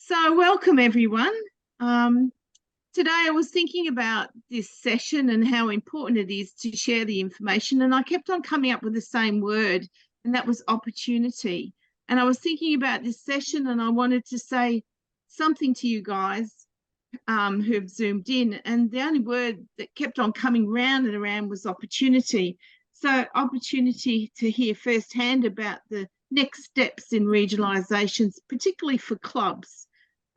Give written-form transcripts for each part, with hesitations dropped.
So welcome everyone. Today I was thinking about this session and how important it is to share the information, and I kept on coming up with the same word, and that was opportunity. And I was thinking about this session and I wanted to say something to you guys who have zoomed in, and the only word that kept on coming round and around was opportunity. So opportunity to hear firsthand about the next steps in regionalisations, particularly for clubs,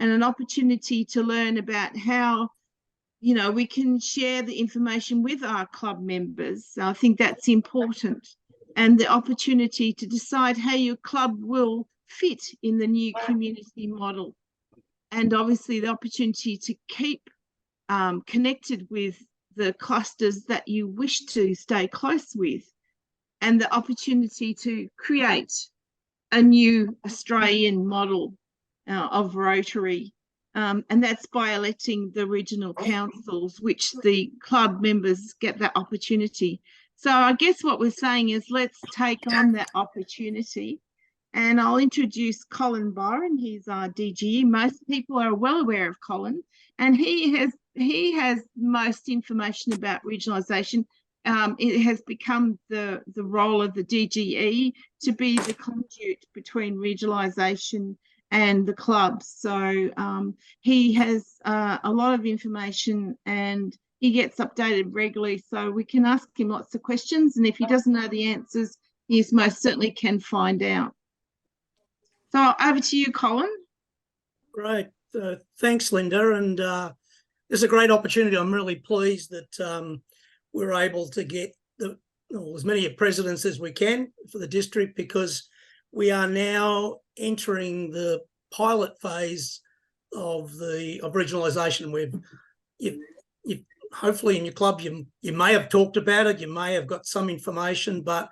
and an opportunity to learn about how we can share the information with our club members. I think that's important, and the opportunity to decide how your club will fit in the new community model, and obviously the opportunity to keep connected with the clusters that you wish to stay close with, and the opportunity to create a new Australian model of Rotary. And that's by electing the regional councils, which the club members get that opportunity. So I guess what we're saying is let's take on that opportunity. And I'll introduce Colin Byron. He's our DGE. Most people are well aware of Colin, and he has most information about regionalisation. It has become the role of the DGE to be the conduit between regionalisation and the clubs. So he has a lot of information and he gets updated regularly, so we can ask him lots of questions, and if he doesn't know the answers, he most certainly can find out. So over to you, Colin. Great. Thanks, Linda. And it's a great opportunity. I'm really pleased that we're able to get as many presidents as we can for the district, because we are now entering the pilot phase of regionalisation. You've hopefully in your club you may have talked about it, you may have got some information, but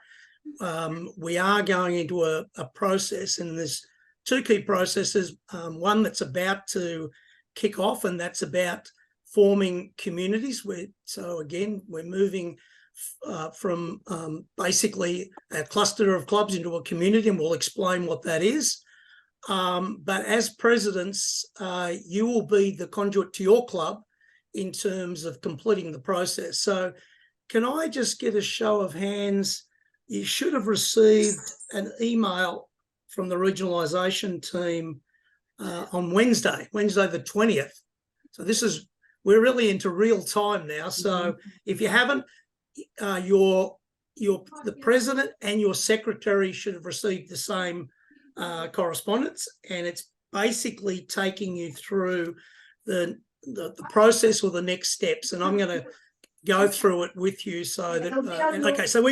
we are going into a process, and there's two key processes. One that's about to kick off, and that's about forming communities. So again, we're moving from basically a cluster of clubs into a community, and we'll explain what that is. But as presidents, you will be the conduit to your club in terms of completing the process. So can I just get a show of hands? You should have received an email from the regionalisation team on Wednesday the 20th. So we're really into real time now. So if you haven't, the president and your secretary should have received the same correspondence, and it's basically taking you through the process or the next steps. And I'm going to go through it with you so that okay, so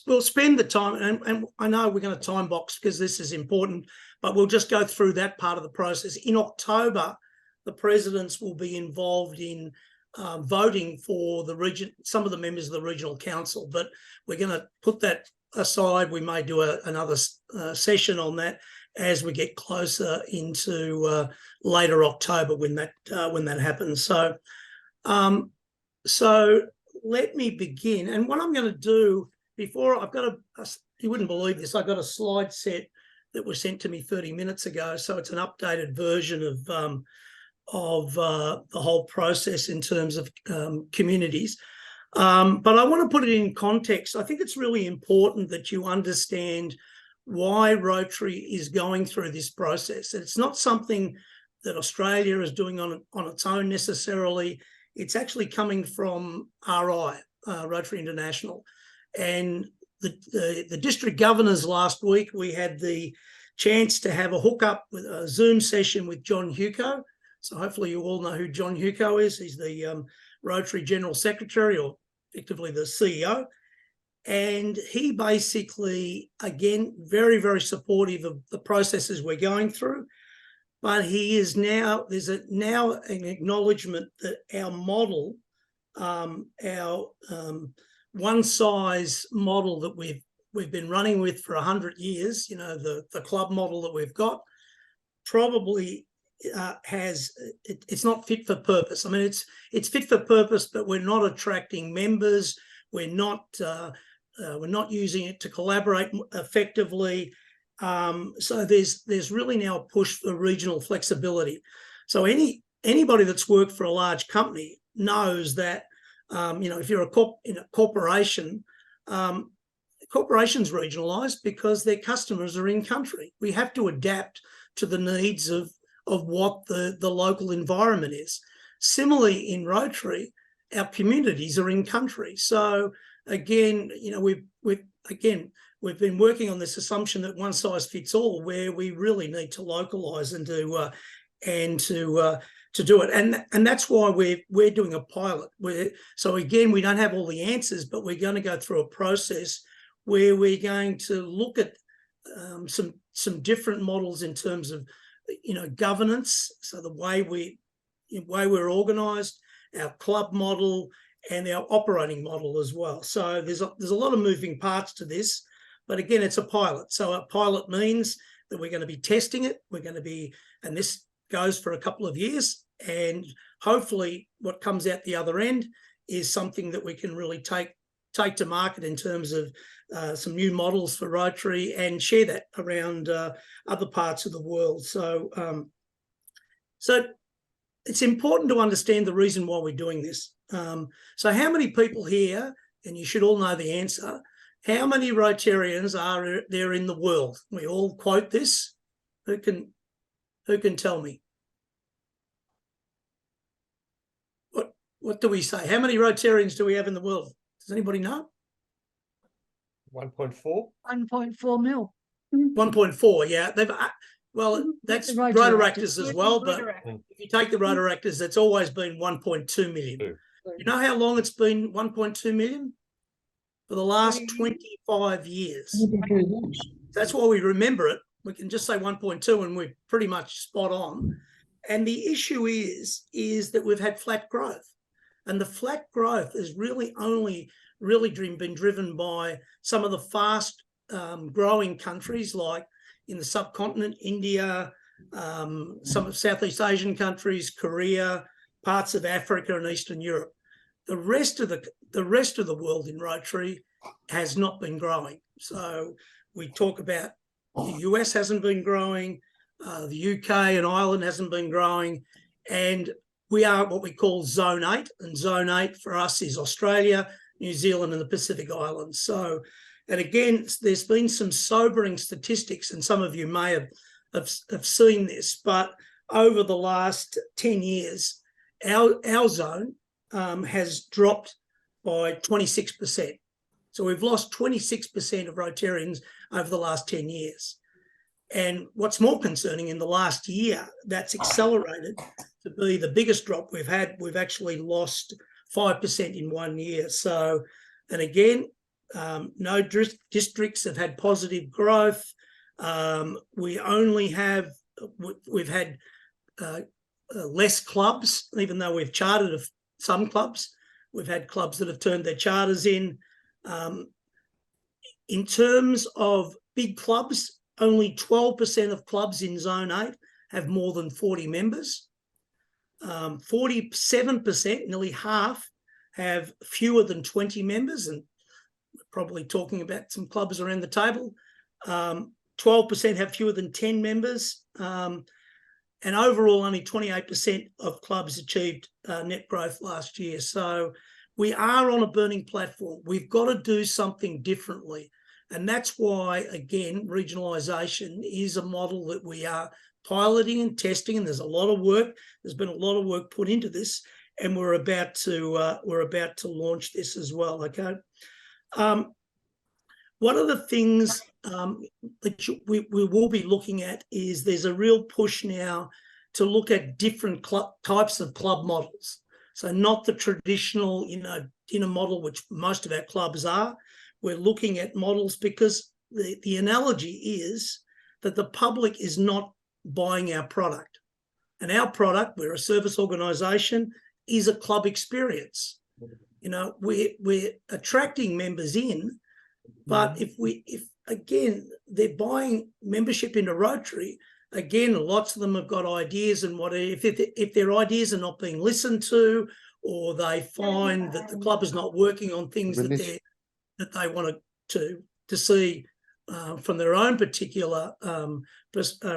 we'll spend the time, and I know we're going to time box because this is important, but we'll just go through that part of the process. In October, the presidents will be involved in voting for some of the members of the regional council, but we're going to put that aside. We may do another session on that as we get closer into later October when that happens. So let me begin. And what I'm going to do before, you wouldn't believe this, I've got a slide set that was sent to me 30 minutes ago. So it's an updated version of the whole process in terms of communities. But I want to put it in context. I think it's really important that you understand why Rotary is going through this process. It's not something that Australia is doing on its own necessarily. It's actually coming from RI, Rotary International. And the district governors last week, we had the chance to have a hookup with a Zoom session with John Huco. So hopefully you all know who John Huco is. He's the Rotary General Secretary, or effectively the CEO. And he basically, again, very, very supportive of the processes we're going through. But there's now an acknowledgement that our model, our one-size model that we've been running with for 100 years, the club model that we've got, probably it's not fit for purpose. I mean, it's fit for purpose, but we're not attracting members. We're not using it to collaborate effectively. So there's really now a push for regional flexibility. So anybody that's worked for a large company knows that, if you're in a corporation, corporations regionalised because their customers are in country. We have to adapt to the needs of what the local environment is. Similarly, in Rotary, our communities are in country. So again, we've been working on this assumption that one size fits all, where we really need to localise and to do it, and that's why we're doing a pilot. So again, we don't have all the answers, but we're going to go through a process where we're going to look at some different models in terms of governance. So the way we're organised, our club model, and our operating model as well. So there's a lot of moving parts to this, but again, it's a pilot. So a pilot means that we're going to be testing it. And this goes for a couple of years, and hopefully what comes out the other end is something that we can really take to market in terms of some new models for Rotary and share that around other parts of the world. So it's important to understand the reason why we're doing this. So how many people here, and you should all know the answer, how many Rotarians are there in the world? We all quote this. Who can tell me? What do we say? How many Rotarians do we have in the world? Does anybody know? 1.4. 1.4 mil. 1.4, yeah. That's The Rotaractors as well, but Rotaract. if you take the Rotaractors, it's always been 1.2 million. You know how long it's been 1.2 million? For the last 25 years. That's why we remember it. We can just say 1.2 and we're pretty much spot on. And the issue is that we've had flat growth. And the flat growth has really only been driven by some of the fast growing countries, like in the subcontinent, India, some of Southeast Asian countries, Korea, parts of Africa and Eastern Europe. The rest of the world in Rotary has not been growing. So we talk about the US hasn't been growing, the UK and Ireland hasn't been growing, and we are what we call Zone 8, and Zone 8 for us is Australia, New Zealand and the Pacific Islands. So, and again, there's been some sobering statistics, and some of you may have seen this, but over the last 10 years, our zone has dropped by 26%. So we've lost 26% of Rotarians over the last 10 years. And what's more concerning, in the last year, that's accelerated to be the biggest drop we've had. We've actually lost 5% in 1 year. So, and again, no districts have had positive growth. We've had less clubs, even though we've chartered some clubs. We've had clubs that have turned their charters in. In terms of big clubs, only 12% of clubs in Zone 8 have more than 40 members. 47%, nearly half, have fewer than 20 members, and we're probably talking about some clubs around the table. 12% have fewer than 10 members, and overall only 28% of clubs achieved net growth last year. So we are on a burning platform. We've got to do something differently. And that's why, again, regionalisation is a model that we are piloting and testing, and there's a lot of work. There's been a lot of work put into this, and we're about to launch this as well. Okay. One of the things that we will be looking at is there's a real push now to look at different types of club models. So not the traditional, dinner model, which most of our clubs are. We're looking at models because the analogy is that the public is not buying our product. And our product, we're a service organisation, is a club experience. We're attracting members in, but if again, they're buying membership into Rotary, again, lots of them have got ideas, and if their ideas are not being listened to, or they find that the club is not working on things that they want to see from their own particular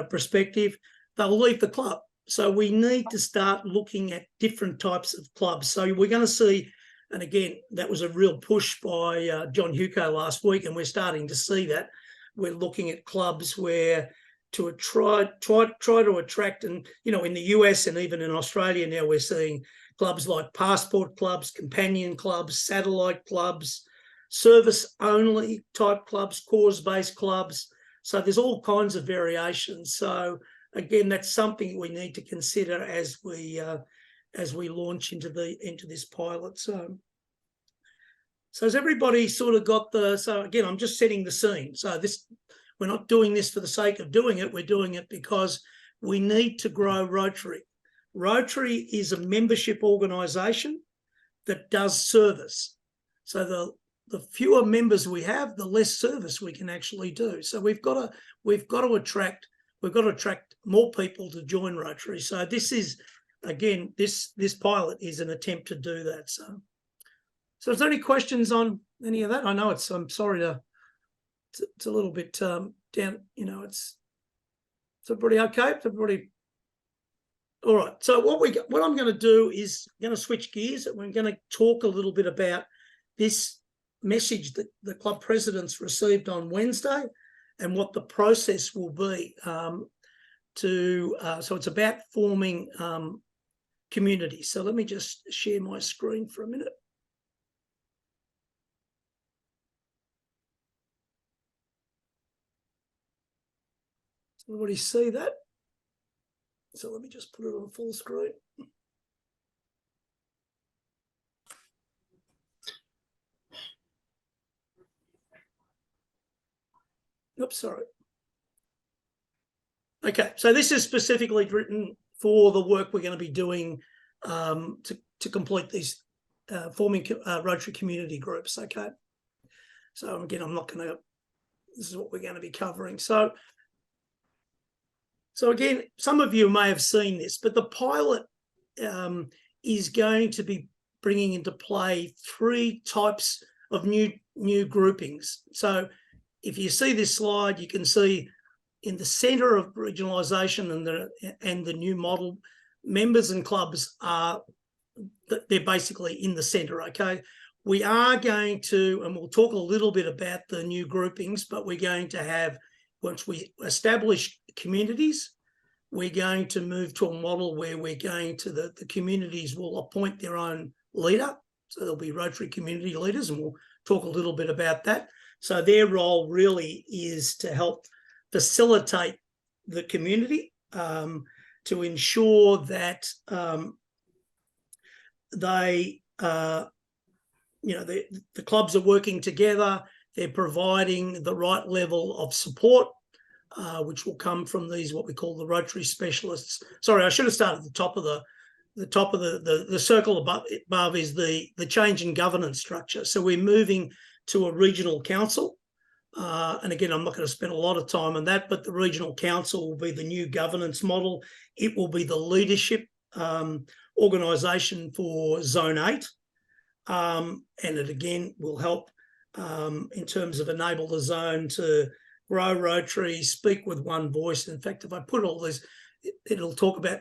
perspective, they'll leave the club. So we need to start looking at different types of clubs. So we're going to see, and again, that was a real push by John Huco last week, and we're starting to see that. We're looking at clubs where to try to attract, and in the US and even in Australia now, we're seeing clubs like passport clubs, companion clubs, satellite clubs, service-only type clubs, cause-based clubs. So there's all kinds of variations. So again, that's something we need to consider as we launch into this pilot. So has everybody sort of got the? So again, I'm just setting the scene. So we're not doing this for the sake of doing it. We're doing it because we need to grow Rotary. Rotary is a membership organisation that does service. So the fewer members we have, the less service we can actually do. So we've got to attract more people to join Rotary. So this is, again, this pilot is an attempt to do that. So is there any questions on any of that? I know I'm sorry it's a little bit down. It's everybody okay? Everybody. All right. So what I'm going to do is going to switch gears, and we're going to talk a little bit about this message that the club presidents received on Wednesday and what the process will be so it's about forming communities. So let me just share my screen for a minute. Does everybody see that? So let me just put it on full screen. Oops, sorry. Okay, so this is specifically written for the work we're going to be doing to complete these forming Rotary community groups. Okay, so again, I'm not going to. This is what we're going to be covering. So again, some of you may have seen this, but the pilot is going to be bringing into play 3 types of new groupings. So if you see this slide, you can see in the centre of regionalisation and the new model, members and clubs they're basically in the centre. Okay, we are going to, and we'll talk a little bit about the new groupings, but we're going to have, once we establish communities, we're going to move to a model where we're going to the communities will appoint their own leader. So there'll be Rotary community leaders, and we'll talk a little bit about that. So their role really is to help facilitate the community, to ensure that the clubs are working together. They're providing the right level of support, which will come from these, what we call the Rotary specialists. Sorry, I should have started at the top of the circle above is the change in governance structure. So we're moving to a regional council. And again, I'm not going to spend a lot of time on that, but the regional council will be the new governance model. It will be the leadership organisation for Zone 8. And it again will help in terms of enable the zone to grow Rotary, speak with one voice. In fact, if I put all this, it'll talk about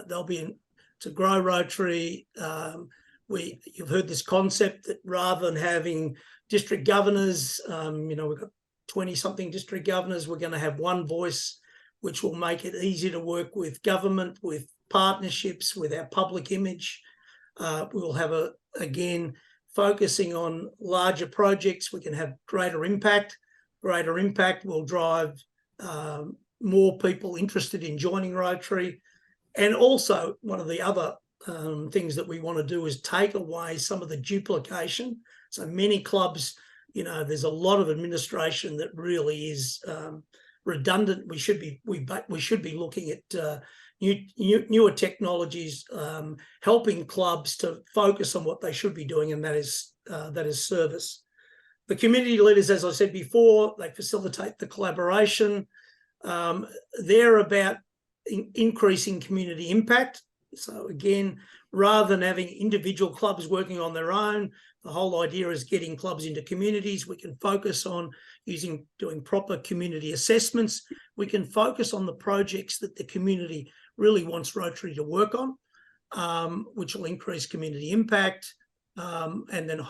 they'll be to grow Rotary. You've heard this concept that rather than having district governors, we've got 20-something district governors, we're going to have one voice, which will make it easier to work with government, with partnerships, with our public image. We'll have again, focusing on larger projects, we can have greater impact. Greater impact will drive more people interested in joining Rotary. And also, one of the other things that we want to do is take away some of the duplication. So many clubs, there's a lot of administration that really is redundant. We should be looking at newer technologies, helping clubs to focus on what they should be doing, and that is service. The community leaders, as I said before, they facilitate the collaboration. They're about increasing community impact. So again, rather than having individual clubs working on their own, the whole idea is getting clubs into communities. We can focus on doing proper community assessments. We can focus on the projects that the community really wants Rotary to work on, which will increase community impact, and then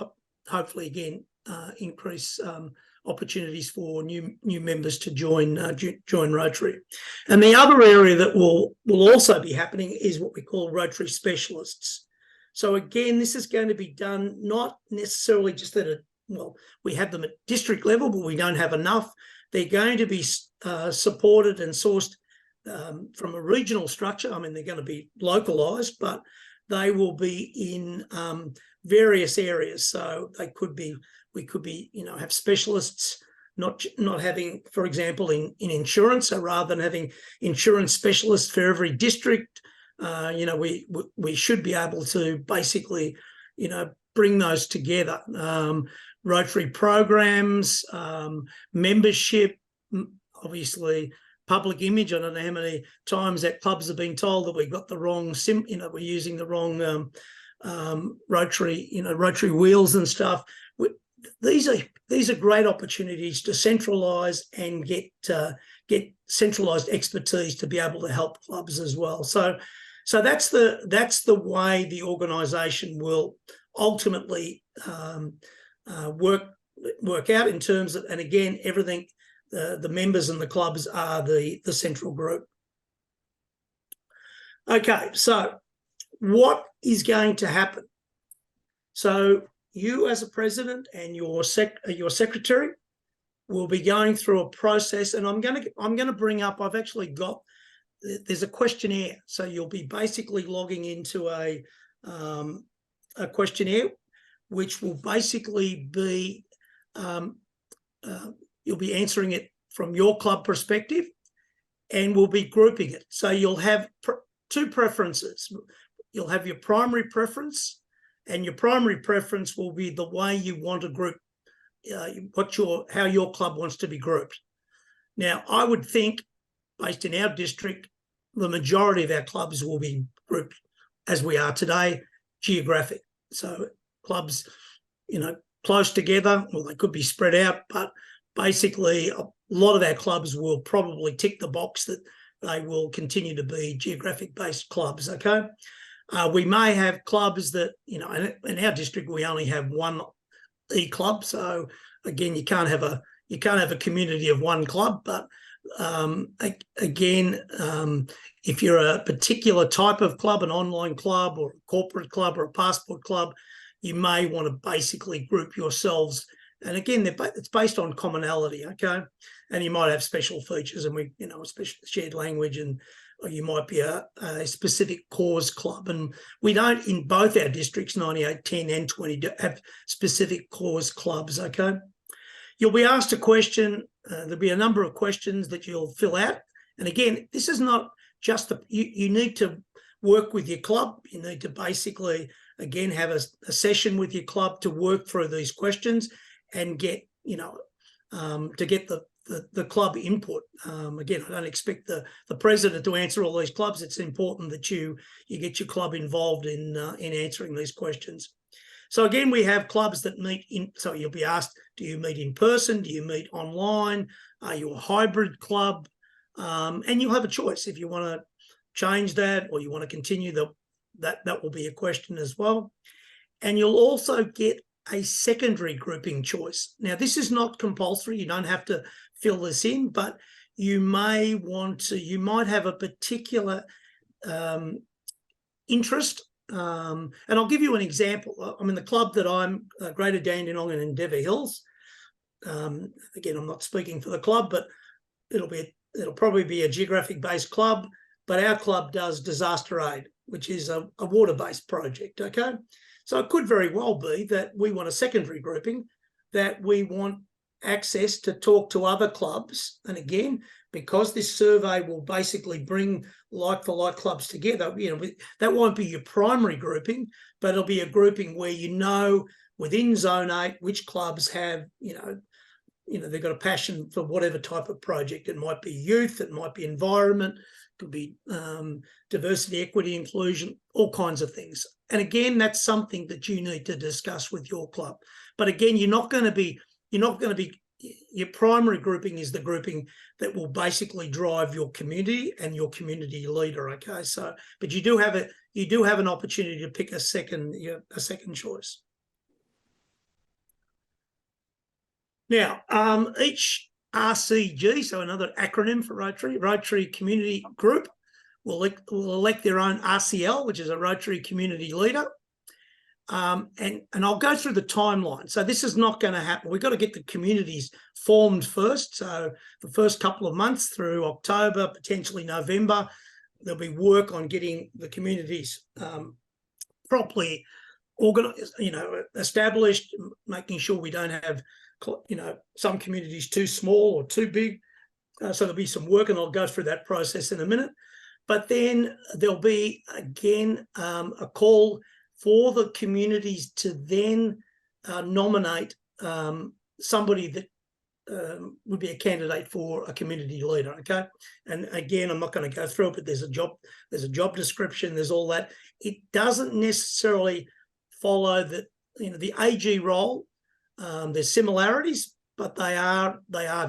hopefully again increase opportunities for new members to join Rotary. And the other area that will also be happening is what we call Rotary specialists. So again, this is going to be done not necessarily just we have them at district level, but we don't have enough. They're going to be supported and sourced from a regional structure. I mean, they're going to be localised, but they will be in various areas. So we could be, have specialists not having, for example, in insurance. So rather than having insurance specialists for every district, we should be able to basically, bring those together. Rotary programs, membership, obviously public image. I don't know how many times that clubs have been told that we've got the wrong we're using the wrong Rotary wheels and stuff. These are great opportunities to centralise and get centralised expertise to be able to help clubs as well. So that's the way the organisation will ultimately work out in terms of, and again, everything. The members and the clubs are the central group. Okay, so what is going to happen? So you as a president and your secretary will be going through a process, and I'm going to bring up. I've actually got. There's a questionnaire, so you'll be basically logging into a questionnaire, which will basically be you'll be answering it from your club perspective, and we'll be grouping it. So you'll have two preferences. You'll have your primary preference, and your primary preference will be the way you want to group, how your club wants to be grouped. Now, I would think, based in our district, the majority of our clubs will be grouped as we are today, geographic. So clubs, close together, well, they could be spread out, but basically a lot of our clubs will probably tick the box that they will continue to be geographic-based clubs, okay? We may have clubs that, in our district, we only have one e-club. So again, you can't have a community of one club, but again, if you're a particular type of club, an online club or a corporate club or a passport club, you may want to basically group yourselves. And again, it's based on commonality, okay? And you might have special features, and a special shared language, or you might be a specific cause club. And we don't, in both our districts, 98, 10 and 20, have specific cause clubs, okay? You'll be asked a question. There'll be a number of questions that you'll fill out. And again, this is not just you need to work with your club. You need to basically, again, have a session with your club to work through these questions and get, to get the club input. Again, I don't expect the president to answer all these clubs. It's important that you get your club involved in answering these questions. So again, we have clubs that meet so you'll be asked, do you meet in person? Do you meet online? Are you a hybrid club? And you'll have a choice if you want to change that or you want to continue that will be a question as well. And you'll also get a secondary grouping choice. Now, this is not compulsory. You don't have to fill this in, but you might have a particular interest. And I'll give you an example. I'm in the club that I'm, Greater Dandenong and Endeavour Hills. Again, I'm not speaking for the club, but it'll probably be a geographic-based club, but our club does disaster aid, which is a water-based project, okay? So it could very well be that we want a secondary grouping, that we want access to talk to other clubs. And again, because this survey will basically bring like-for-like clubs together, that won't be your primary grouping, but it'll be a grouping where within Zone 8 which clubs have, they've got a passion for whatever type of project. It might be youth, it might be environment, it could be diversity, equity, inclusion, all kinds of things. And again, that's something that you need to discuss with your club. But again, you're not going to be, your primary grouping is the grouping that will basically drive your community and your community leader. Okay, so but you do have an opportunity to pick a second choice. Now, each RCG, so another acronym for Rotary Community Group, will elect their own RCL, which is a Rotary Community Leader. And I'll go through the timeline. So this is not going to happen. We've got to get the communities formed first. So the first couple of months through October, potentially November, there'll be work on getting the communities properly organized, established, making sure we don't have, some communities too small or too big. So there'll be some work, and I'll go through that process in a minute. But then there'll be, again, a call for the communities to then nominate somebody that would be a candidate for a community leader. Okay, and again, I'm not going to go through it, but there's a job description, there's all that. It doesn't necessarily follow that the AG role. There's similarities, but they are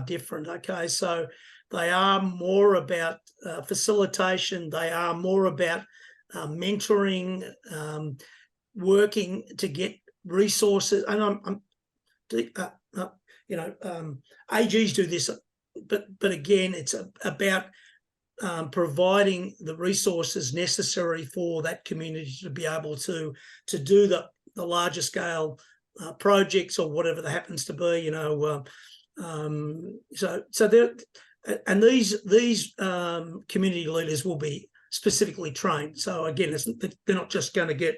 different. Okay, so they are more about facilitation. They are more about mentoring, working to get resources. And AGs do this, but again, it's about providing the resources necessary for that community to be able to do the larger scale projects or whatever that happens to be. So there, and these community leaders will be specifically trained. So again, they're not just going to get,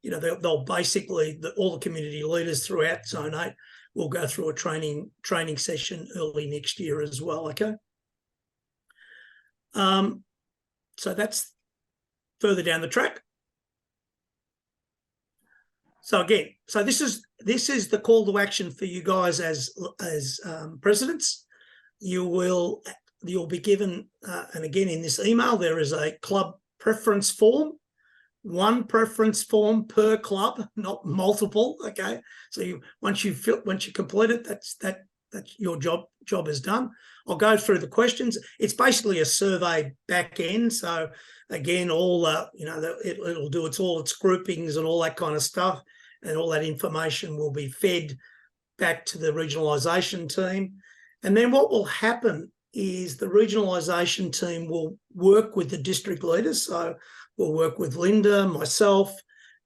they'll basically, all the community leaders throughout Zone 8 will go through a training session early next year as well. Okay. So that's further down the track. So again, this is the call to action for you guys as presidents. You'll be given, and again in this email there is a club preference form, one preference form per club, not multiple. Okay, so once you complete it, that's your job is done. I'll go through the questions. It's basically a survey back end. So again, all it'll do its groupings and all that kind of stuff, and all that information will be fed back to the regionalisation team. And then what will happen is the regionalisation team will work with the district leaders. So we'll work with Linda, myself,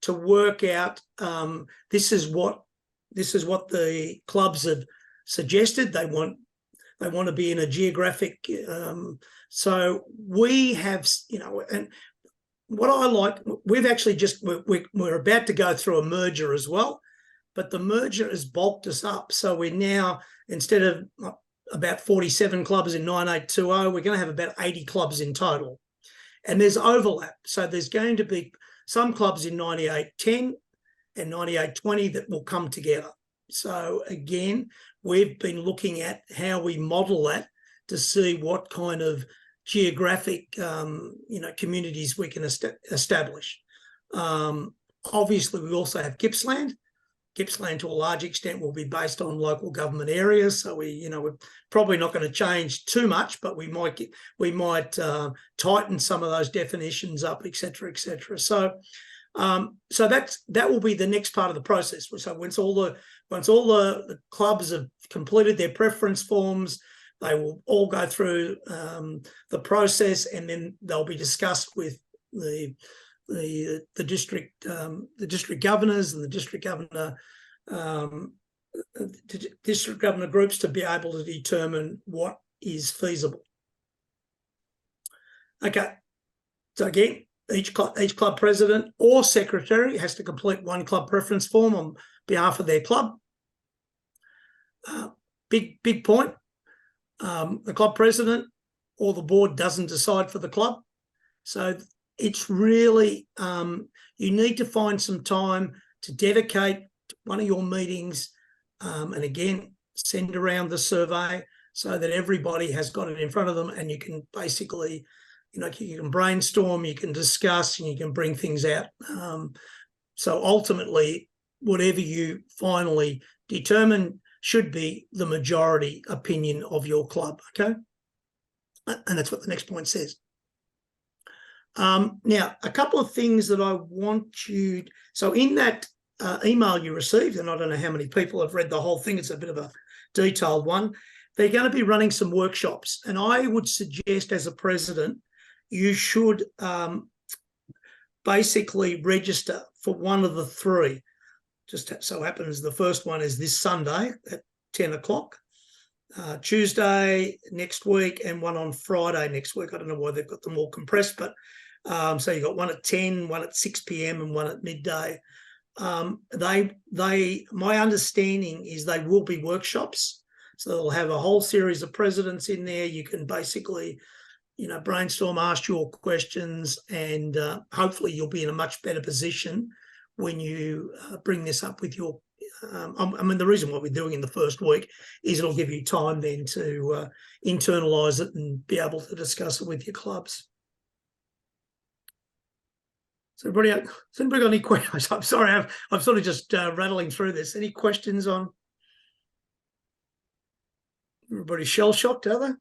to work out this is what the clubs have suggested. They want to be in a geographic. So we have, and what I like, we've actually we're about to go through a merger as well, but the merger has bulked us up. So we're now, instead of about 47 clubs in 9820, we're going to have about 80 clubs in total. And there's overlap. So there's going to be some clubs in 9810 and 9820 that will come together. So again, we've been looking at how we model that to see what kind of geographic, communities we can establish. Obviously, we also have Gippsland. Gippsland, to a large extent, will be based on local government areas. So we're probably not going to change too much, but we might tighten some of those definitions up, et cetera, et cetera. So that will be the next part of the process. So once all the clubs have completed their preference forms, they will all go through the process, and then they'll be discussed with the district governors and the district governor groups to be able to determine what is feasible. Okay, so again, each club president or secretary has to complete one club preference form on behalf of their club. Big point. The club president or the board doesn't decide for the club. So it's really, you need to find some time to dedicate to one of your meetings. And again, send around the survey so that everybody has got it in front of them, and you can basically, you can brainstorm, you can discuss, and you can bring things out. So ultimately, whatever you finally determine should be the majority opinion of your club, okay? And that's what the next point says. Now, a couple of things that I want you... So in that email you received, and I don't know how many people have read the whole thing, it's a bit of a detailed one, they're going to be running some workshops. And I would suggest, as a president, you should basically register for one of the three. Just so happens the first one is this Sunday at 10 o'clock, Tuesday next week, and one on Friday next week. I don't know why they've got them all compressed, but so you've got one at 10, one at 6 p.m. and one at midday. My understanding is they will be workshops. So they'll have a whole series of presidents in there. You can basically, brainstorm, ask your questions, and hopefully you'll be in a much better position when you bring this up with your... I mean, the reason why we're doing it in the first week is it'll give you time then to internalise it and be able to discuss it with your clubs. So has anybody got any questions? I'm sorry, I'm sort of just rattling through this. Any questions on... Everybody shell-shocked, are they?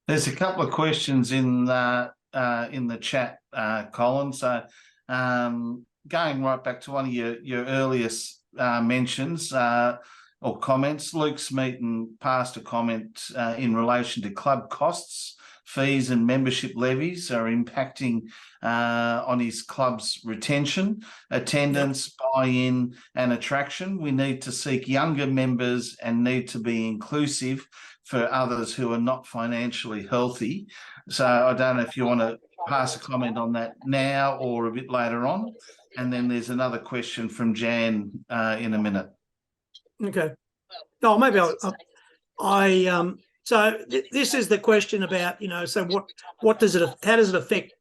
There's a couple of questions in the chat, Colin. So going right back to one of your earliest mentions or comments, Luke Smeaton passed a comment in relation to club costs, fees and membership levies are impacting on his club's retention, attendance, buy-in and attraction. We need to seek younger members and need to be inclusive for others who are not financially healthy. So I don't know if you want to pass a comment on that now or a bit later on. And then there's another question from Jan in a minute. Okay. No, maybe so this is the question about, so what does it, how does it affect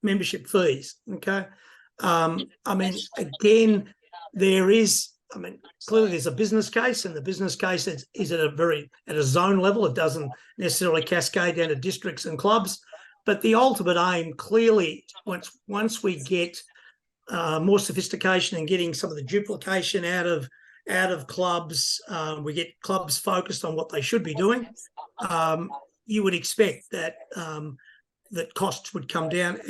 membership fees? Okay. I mean, again, clearly there's a business case, and the business case is at a zone level. It doesn't necessarily cascade down to districts and clubs, but the ultimate aim clearly, once we get more sophistication and getting some of the duplication out of clubs, we get clubs focused on what they should be doing. You would expect that that costs would come down.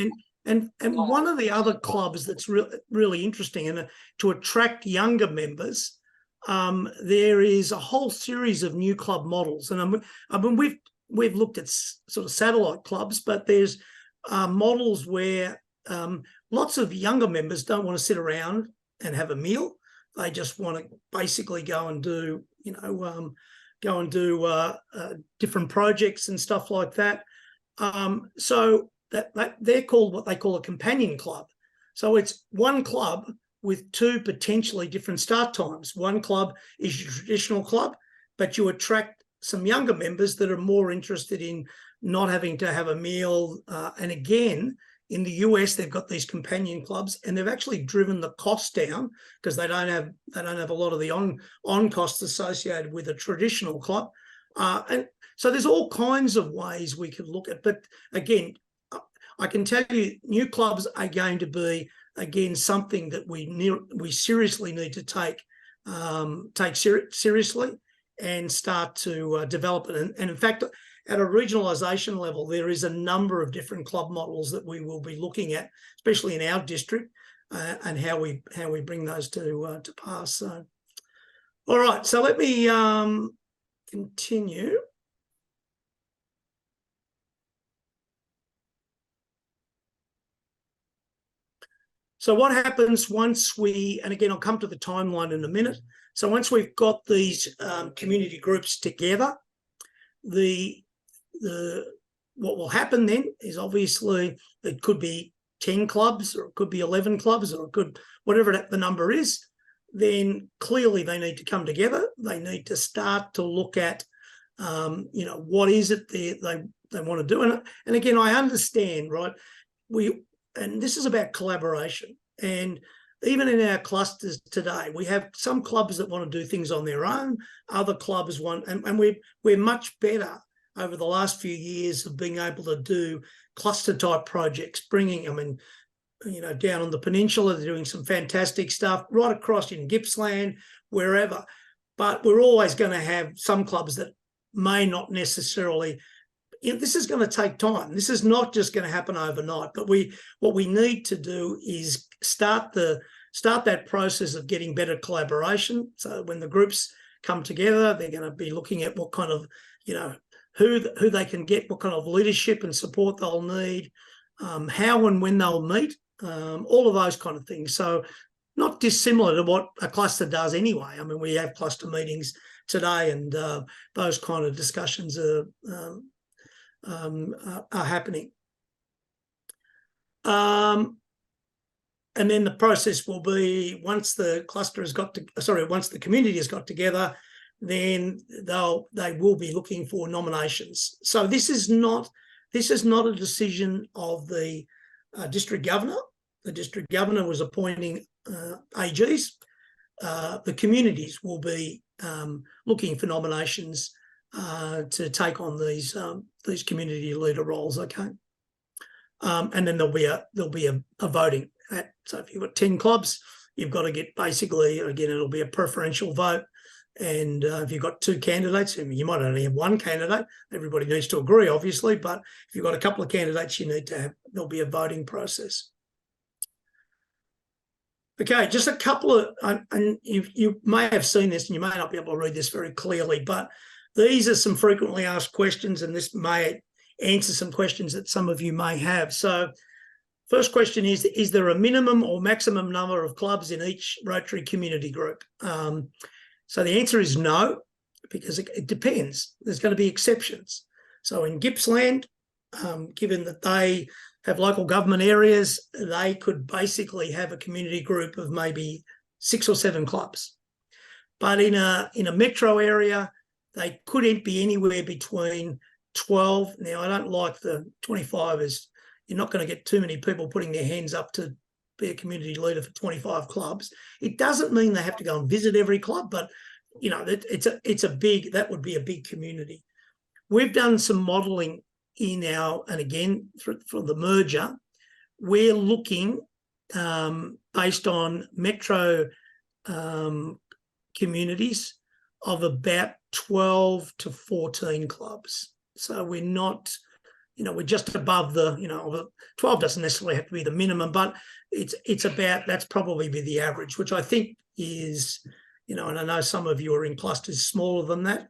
And one of the other clubs that's really interesting, and to attract younger members, there is a whole series of new club models. And I mean we've looked at sort of satellite clubs, but there's models where lots of younger members don't want to sit around and have a meal. They just want to basically go and do, different projects and stuff like that. So that they're called what they call a companion club. So it's one club with two potentially different start times. One club is your traditional club, but you attract some younger members that are more interested in not having to have a meal. And again, in the US, they've got these companion clubs, and they've actually driven the cost down because they don't have a lot of the on costs associated with a traditional club. And so there's all kinds of ways we could look at. But again, I can tell you, new clubs are going to be, again, something that we seriously need to take seriously and start to develop it. And in fact, at a regionalisation level, there is a number of different club models that we will be looking at, especially in our district, and how we bring those to pass. So, all right. So let me continue. So what happens once and again, I'll come to the timeline in a minute. So once we've got these community groups together, what will happen then is obviously it could be 10 clubs, or it could be 11 clubs, or it could, whatever the number is, then clearly they need to come together. They need to start to look at, what is it they want to do. And again, I understand, right? And this is about collaboration. And even in our clusters today, we have some clubs that want to do things on their own, other clubs want, and we're much better over the last few years of being able to do cluster type projects, bringing, I mean, you know, down on the peninsula, they're doing some fantastic stuff, right across in Gippsland, wherever. But we're always going to have some clubs that may not necessarily, you know, this is going to take time. This is not just going to happen overnight, but what we need to do is start that process of getting better collaboration. So when the groups come together, they're going to be looking at what kind of, you know, who they can get, what kind of leadership and support they'll need, how and when they'll meet, all of those kind of things. So not dissimilar to what a cluster does anyway. I mean, we have cluster meetings today, and those kind of discussions are happening. And then the process will be, once the cluster has got to, once the community has got together, then they will be looking for nominations. So this is not a decision of the district governor. The district governor was appointing AGs. The communities will be looking for nominations to take on these community leader roles. Okay, and then there'll be a voting. So if you've got 10 clubs, you've got to get, basically, again, it'll be a preferential vote. And if you've got 2 candidates, I mean, you might only have 1 candidate. Everybody needs to agree, obviously, but if you've got a couple of candidates, there'll be a voting process. Okay, just a couple of, and you may have seen this and you may not be able to read this very clearly, but these are some frequently asked questions, and this may answer some questions that some of you may have. So first question is there a minimum or maximum number of clubs in each Rotary community group? So the answer is no, because it depends. There's going to be exceptions. So in Gippsland, given that they have local government areas, they could basically have a community group of maybe 6 or 7 clubs. But in a metro area, they couldn't be anywhere between 12. Now, I don't like the 25 as you're not going to get too many people putting their hands up to be a community leader for 25 clubs. It doesn't mean they have to go and visit every club, but you know, that would be a big community. We've done some modelling in and again, for the merger, we're looking based on metro communities of about 12 to 14 clubs. So we're not, you know, we're just above the, you know, 12 doesn't necessarily have to be the minimum, but it's about, that's probably be the average, which I think is, you know, and I know some of you are in clusters smaller than that.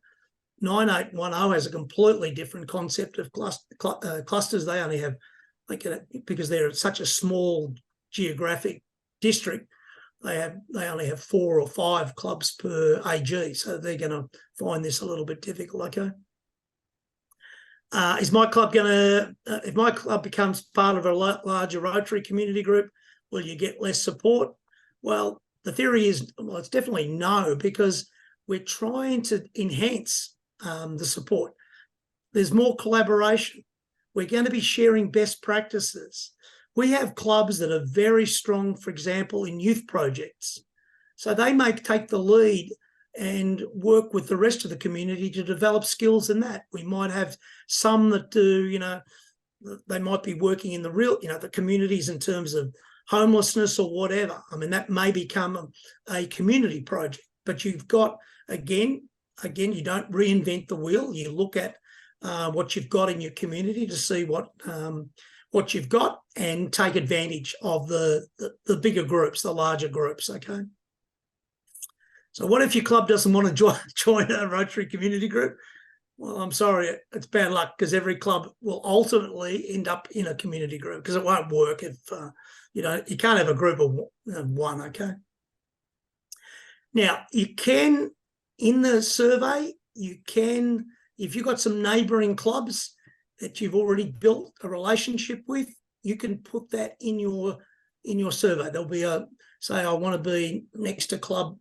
9810 has a completely different concept of clusters. They only have, because they're such a small geographic district, they only have 4 or 5 clubs per AG, so they're going to find this a little bit difficult. Okay. Is my club going to, if my club becomes part of a larger Rotary community group, will you get less support? Well, the theory is, well, it's definitely no, because we're trying to enhance the support. There's more collaboration. We're going to be sharing best practices. We have clubs that are very strong, for example, in youth projects. So they may take the lead and work with the rest of the community to develop skills in that. We might have some that do, you know, they might be working in the real, you know, the communities in terms of homelessness or whatever. I mean, that may become a community project, but you've got, again, you don't reinvent the wheel. You look at what you've got in your community to see what you've got and take advantage of the bigger groups, the larger groups, okay? So what if your club doesn't want to join a Rotary community group? Well, I'm sorry, it's bad luck, because every club will ultimately end up in a community group, because it won't work if, you know, you can't have a group of 1, okay? Now, you can, in the survey, you can, if you've got some neighbouring clubs that you've already built a relationship with, you can put that in your survey. There'll be say I want to be next to club,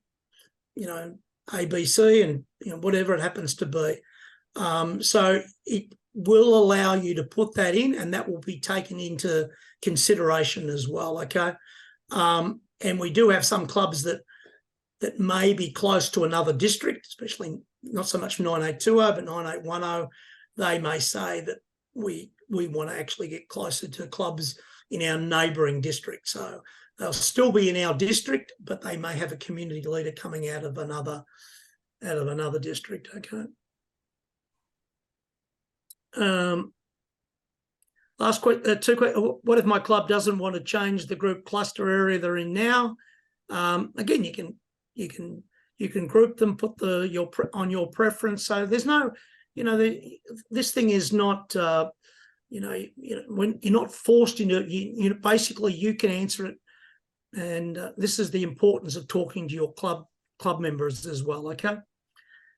you know, ABC, and you know, whatever it happens to be. So it will allow you to put that in, and that will be taken into consideration as well. Okay. And we do have some clubs that may be close to another district, especially not so much 9820, but 9810. They may say that we want to actually get closer to clubs in our neighbouring district. So they'll still be in our district, but they may have a community leader coming out of another district. Okay. Last question. What if my club doesn't want to change the group cluster area they're in now? Again, you can group them, put on your preference. So there's no, this thing is not, when you're not forced into it, basically you can answer it. And this is the importance of talking to your club members as well. Okay.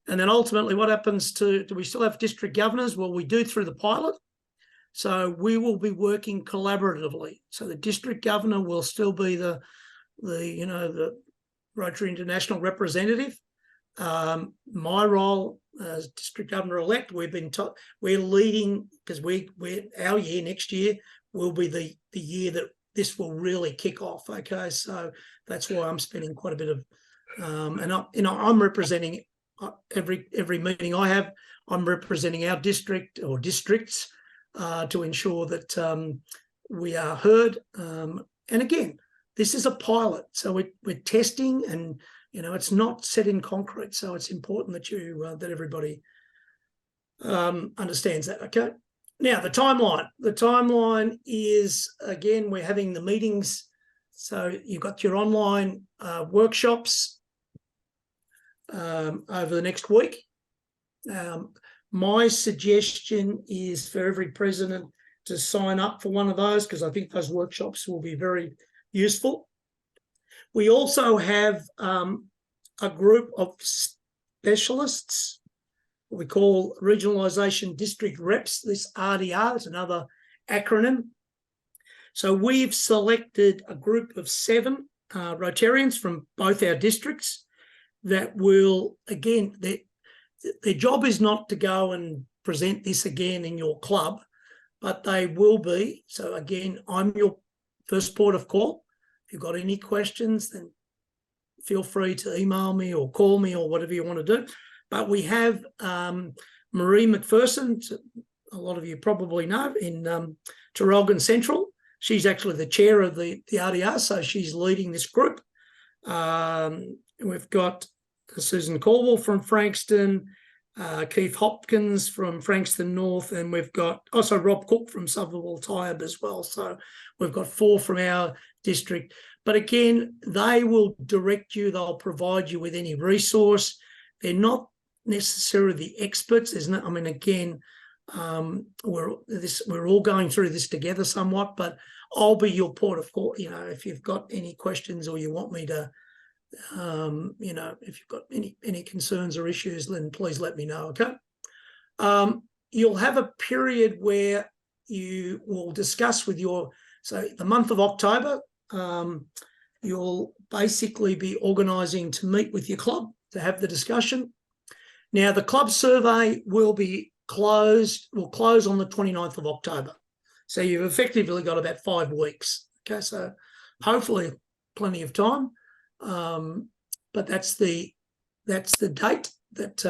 And then ultimately, what happens do we still have district governors? Well, we do through the pilot. So we will be working collaboratively. So the district governor will still be the Rotary International representative. My role as district governor-elect, we're leading, because our year next year will be the year that this will really kick off. Okay, so that's why I'm spending quite a bit of, I'm representing every meeting I have. I'm representing our district or districts to ensure that we are heard. And again, this is a pilot, so we're testing, and it's not set in concrete. So it's important that that everybody understands that. Okay. Now the timeline. The timeline is, again, we're having the meetings. So you've got your online workshops over the next week. My suggestion is for every president to sign up for one of those, because I think those workshops will be very useful. We also have a group of specialists, what we call Regionalisation District Reps, this RDR, it's another acronym. So we've selected a group of 7 Rotarians from both our districts that will, again, their job is not to go and present this again in your club, but they will be. So again, I'm your first port of call. If you've got any questions, then feel free to email me or call me or whatever you want to do. But we have Marie McPherson, a lot of you probably know, in Traralgon Central. She's actually the chair of the RDR, so she's leading this group. We've got Susan Caldwell from Frankston, Keith Hopkins from Frankston North, and we've got also Rob Cook from Somerville Tyabb as well. So we've got 4 from our district. But again, they will direct you. They'll provide you with any resource. They're not necessarily the experts. Again, we're all going through this together somewhat, but I'll be your port of call. If you've got any questions or you want me to, if you've got any concerns or issues, then please let me know. Okay. You'll have a period where you will discuss with so the month of October, you'll basically be organising to meet with your club to have the discussion. Now, the club survey will close on the 29th of October. So you've effectively got about 5 weeks. Okay, so hopefully plenty of time. But that's the date that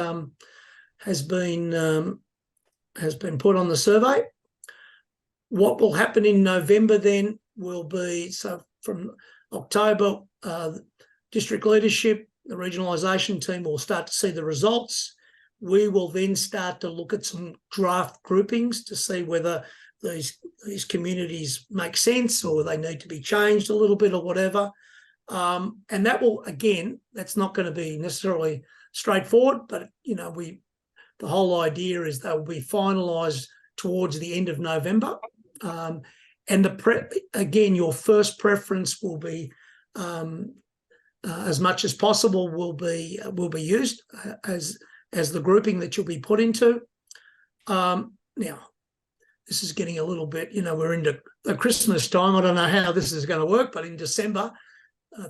has been put on the survey. What will happen in November then will be, so from October, district leadership, the regionalisation team will start to see the results. We will then start to look at some draft groupings to see whether these communities make sense or they need to be changed a little bit or whatever. And that will, again, that's not going to be necessarily straightforward, but the whole idea is they will be finalised towards the end of November. And again, your first preference will be, as much as possible, will be used as the grouping that you'll be put into. Now, this is getting a little bit, we're into the Christmas time. I don't know how this is going to work, but in December,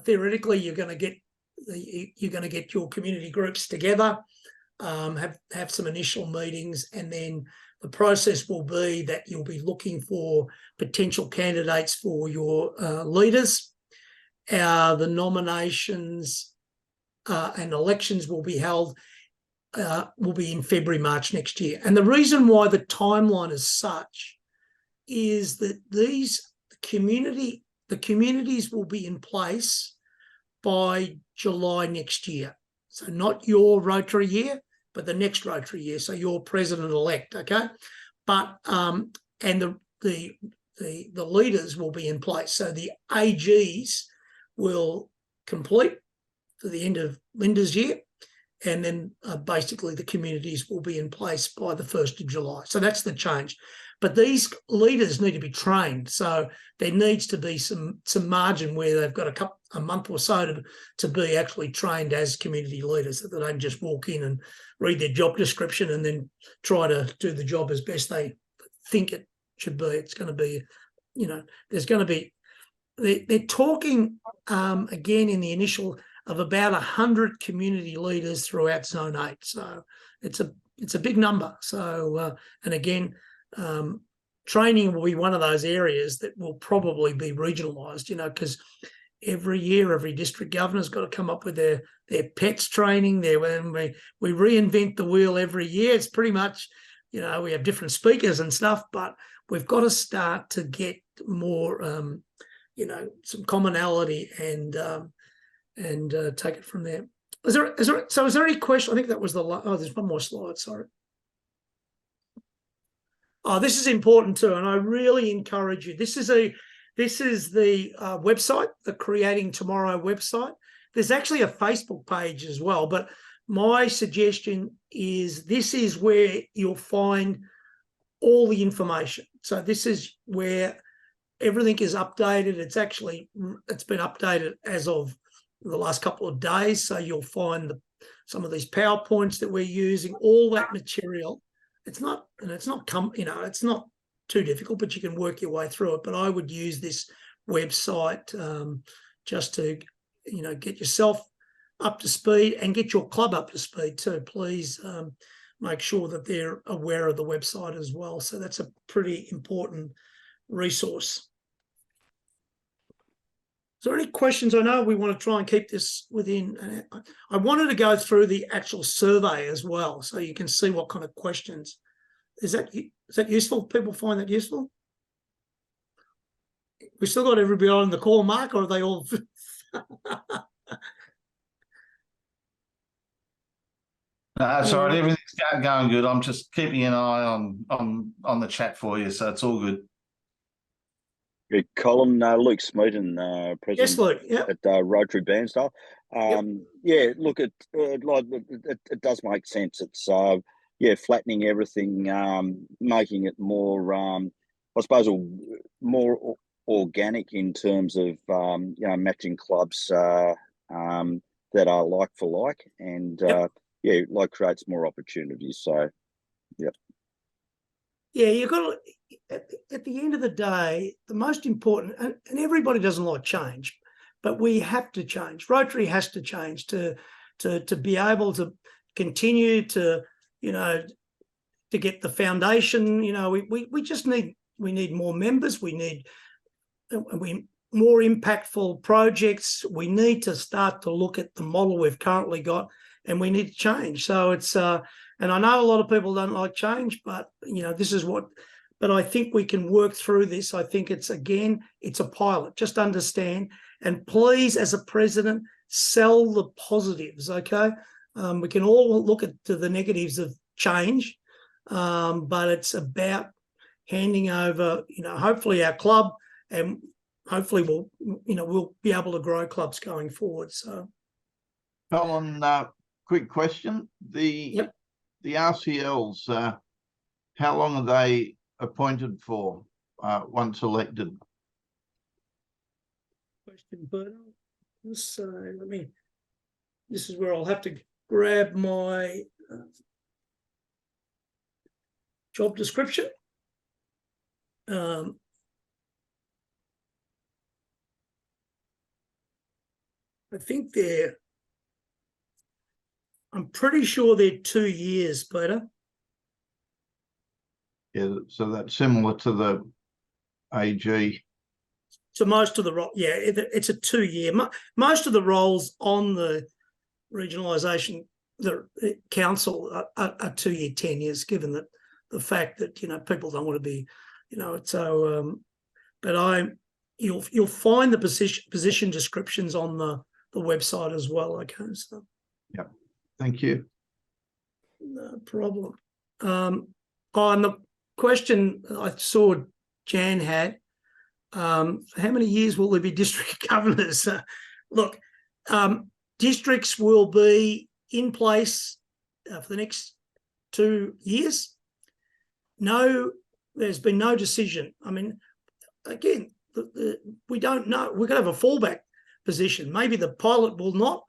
theoretically, you're going to get your community groups together, have some initial meetings, and then the process will be that you'll be looking for potential candidates for your leaders. the nominations and elections will be held will be in February, March next year. And the reason why the timeline is such is that the communities will be in place by July next year. So not your Rotary year, but the next Rotary year. So your president-elect, okay? But and the leaders will be in place. So the AGs will complete for the end of Linda's year, and then basically the communities will be in place by the 1st of July. So that's the change. But these leaders need to be trained. So there needs to be some margin where they've got a month or so to be actually trained as community leaders, so that they don't just walk in and read their job description and then try to do the job as best they think it should be. It's going to be, there's going to be, they're talking again in the initial of about 100 community leaders throughout Zone 8. So it's a big number. So, and again, training will be one of those areas that will probably be regionalised, because every year, every district governor's got to come up with their PETS training. When we reinvent the wheel every year. It's pretty much, we have different speakers and stuff, but we've got to start to get more, some commonality and take it from there. Is there any question? I think that was there's one more slide, sorry. Oh, this is important too, and I really encourage you. This is the website, the Creating Tomorrow website. There's actually a Facebook page as well, but my suggestion is this is where you'll find all the information. So this is where everything is updated. It's been updated as of the last couple of days. So you'll find some of these PowerPoints that we're using, all that material. It's not too difficult, but you can work your way through it. But I would use this website just to, get yourself up to speed and get your club up to speed too. Please make sure that they're aware of the website as well. So that's a pretty important resource. Is there any questions? I know we want to try and keep this within. I wanted to go through the actual survey as well, so you can see what kind of questions. Is that useful? People find that useful? We still got everybody on the call, Mark, or are they all? Sorry, everything's going good. I'm just keeping an eye on the chat for you, so it's all good. Good. Colin, Luke Smeaton, president Yes, Luke. Yeah. At Rotary Bairnsdale. Yeah, look, it does make sense. It's flattening everything, making it more, I suppose, more organic in terms of matching clubs that are like for like, and creates more opportunities. So, Yeah, you've got to, at the end of the day, the most important, and everybody doesn't like change, but we have to change. Rotary has to change to be able to continue to, to get the foundation. We just need more members. We need more impactful projects. We need to start to look at the model we've currently got, and we need to change. So it's and I know a lot of people don't like change, but this is what. But I think we can work through this. I think it's a pilot. Just understand, and please, as a president, sell the positives. Okay, we can all look at the negatives of change, but it's about handing over. Hopefully our club, and hopefully we'll be able to grow clubs going forward. So, Colin, quick question: the RCLs, how long are they appointed for once elected? Question, Bert. So this is where I'll have to grab my job description. I think I'm pretty sure they're 2 years, Peter. Yeah, so that's similar to the AG. So most of the it's a 2-year. Most of the roles on the regionalisation the council are 2-year tenures, given that the fact that people don't want to be, so. But you'll find the position descriptions on the website as well. Okay, so. Yep. Thank you. No problem. On the question I saw Jan had, how many years will there be district governors? Look, districts will be in place for the next 2 years. No, there's been no decision. I mean, again, we don't know. We're going to have a fallback position. Maybe the pilot will not,